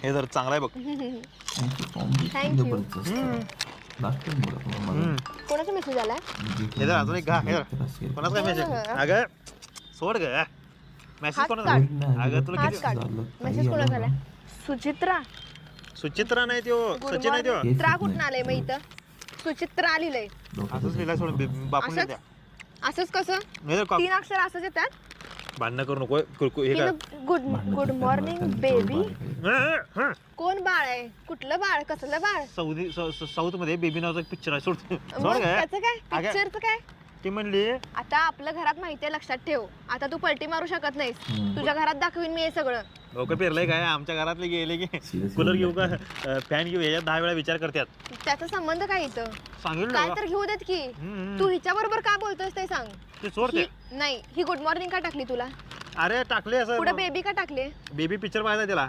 हे जर चांगला आहे बघ. कोणाचा मेसेज आलाय? हे जर अजून एक घा. हे कोणाचा काय मेसेज? अगं सोड ग. मेसेज कोणाचा? अगं तुला किती मेसेज कोणाचा आलाय? सुचित्रा. सुचित्रा नाही त्यो, सचिन नाही त्यो. चित्रा कुठून आलंय मग इथं? सुचित्रा लिहिलंय. असंच लिहिला सोड बापून असंच? असंच कसं? नाही 3 अक्षर असंच येतात? भांडणं करू नको. हे काय गुड मॉर्निंग बेबी. हं. कोण बाळ आहे? कुठलं बाळ? कसलं बाळ? साऊथ मध्ये बेबी नावाचा एक पिक्चर आहे. सोड सोड मग ग. त्याचं काय? अगं. पिक्चरचं काय? ती म्हणली आता आपल्या घरात माहितीये, लक्षात ठेव. आता तू पलटी मारू शकत नाहीस. तुझ्या घरात दाखवीन मी हे सगळं. डोकं पेरलंय काय? आमच्या घरातले गेले की कूलर घेऊ का फॅन घेऊ याच्यात 10 वेळा विचार करतात. त्याचा संबंध काय इथं? सांगितलं काय ना. तर घेऊ देत की. हम्म. तू हिच्या बरोबर का बोलतोयस ते सांग. ते सोड ते. नाही, ही गुड मॉर्निंग का टाकली तुला? अरे टाकले पुढे असं बेबी का टाकले? बेबी पिक्चर पाहायचा त्याला.